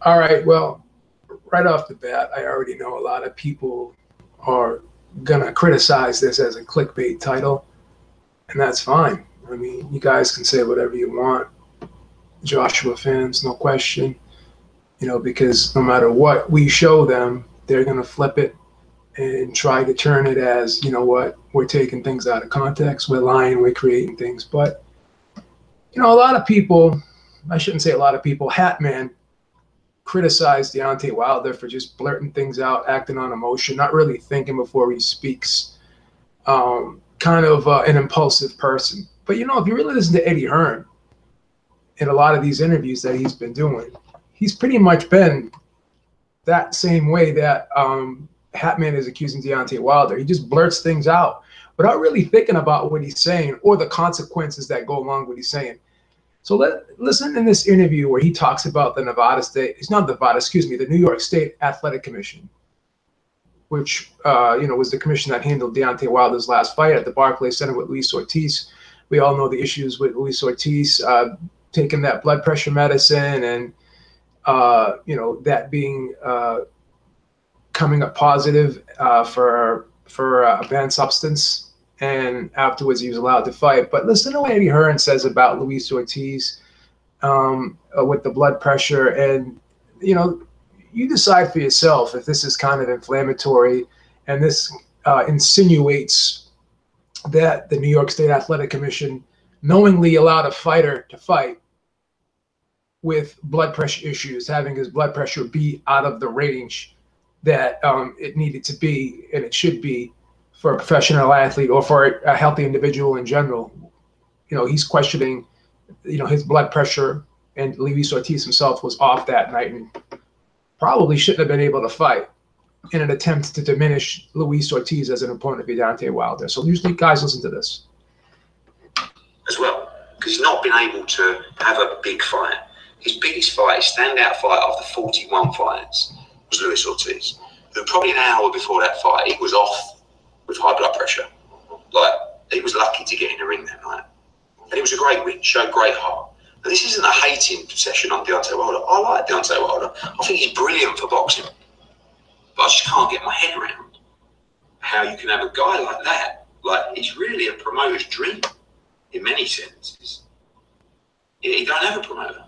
All right. Well, right off the bat, I already know a lot of people are going to criticize this as a clickbait title, and that's fine. I mean, you guys can say whatever you want. Joshua fans, no question, because no matter what we show them, they're going to flip it and try to turn it as, what, we're taking things out of context, we're lying, we're creating things. But, a lot of people, I shouldn't say a lot of people, Hatman criticized Deontay Wilder for just blurting things out, acting on emotion, not really thinking before he speaks, kind of an impulsive person. But, if you really listen to Eddie Hearn in a lot of these interviews that he's been doing, he's pretty much been that same way that Hatman is accusing Deontay Wilder. He just blurts things out without really thinking about what he's saying or the consequences that go along with what he's saying. So listen in this interview where he talks about the the New York State Athletic Commission, which was the commission that handled Deontay Wilder's last fight at the Barclays Center with Luis Ortiz. We all know the issues with Luis Ortiz taking that blood pressure medicine and that being coming up positive for a banned substance. And afterwards, he was allowed to fight. But listen to what Eddie Hearn says about Luis Ortiz with the blood pressure. And, you decide for yourself if this is kind of inflammatory and this insinuates that the New York State Athletic Commission knowingly allowed a fighter to fight with blood pressure issues, having his blood pressure be out of the range that it needed to be and it should be for a professional athlete or for a healthy individual in general. He's questioning, his blood pressure, and Luis Ortiz himself was off that night and probably shouldn't have been able to fight in an attempt to diminish Luis Ortiz as an opponent for Deontay Wilder. So usually guys listen to this. As well, because he's not been able to have a big fight. His biggest fight, his standout fight after 41 fights was Luis Ortiz, who probably an hour before that fight, he was off with high blood pressure. Like, he was lucky to get in the ring that night. And it was a great win, showed great heart. And this isn't a hating session on Deontay Wilder. I like Deontay Wilder. I think he's brilliant for boxing. But I just can't get my head around how you can have a guy like that. Like, he's really a promoter's dream in many senses. He don't have a promoter.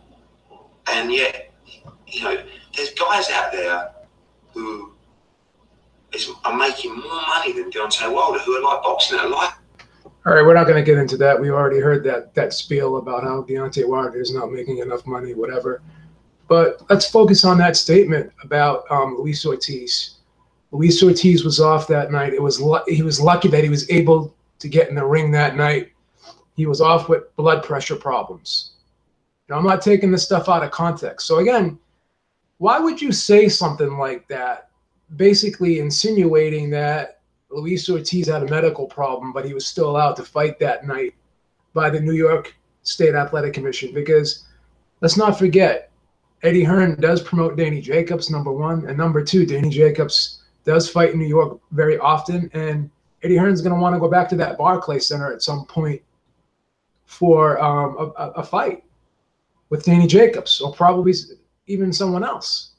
And yet, there's guys out there who are making more money than Deontay Wilder, who are like boxing, that are like. All right, we're not going to get into that. We already heard that spiel about how Deontay Wilder is not making enough money, whatever. But let's focus on that statement about Luis Ortiz. Luis Ortiz was off that night. He was lucky that he was able to get in the ring that night. He was off with blood pressure problems. I'm not taking this stuff out of context. So again, why would you say something like that, basically insinuating that Luis Ortiz had a medical problem, but he was still allowed to fight that night by the New York State Athletic Commission? Because let's not forget, Eddie Hearn does promote Danny Jacobs, number one. And number two, Danny Jacobs does fight in New York very often. And Eddie Hearn's going to want to go back to that Barclays Center at some point for a fight with Danny Jacobs, or probably even someone else.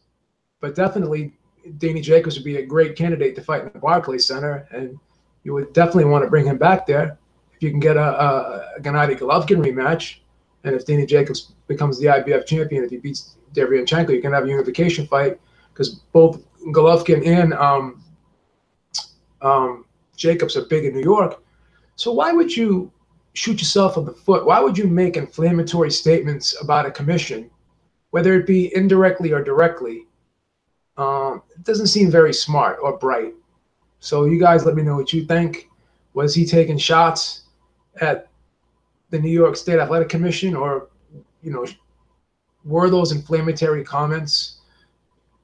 But definitely Danny Jacobs would be a great candidate to fight in the Barclays Center, and you would definitely want to bring him back there if you can get a Gennady Golovkin rematch. And if Danny Jacobs becomes the IBF champion, if he beats Derevyanchenko, you can have a unification fight, because both Golovkin and Jacobs are big in New York. So why would you shoot yourself in the foot? Why would you make inflammatory statements about a commission, whether it be indirectly or directly? It doesn't seem very smart or bright. So you guys let me know what you think. Was he taking shots at the New York State Athletic Commission, or, were those inflammatory comments,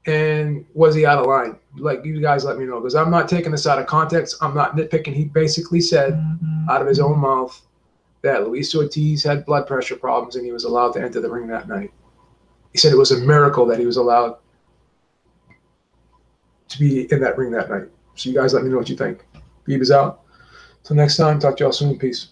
and was he out of line? Like, you guys let me know, because I'm not taking this out of context. I'm not nitpicking. He basically said out of his own mouth that Luis Ortiz had blood pressure problems and he was allowed to enter the ring that night. He said it was a miracle that he was allowed to be in that ring that night. So you guys let me know what you think. Beaver's out. Till next time, talk to y'all soon. Peace.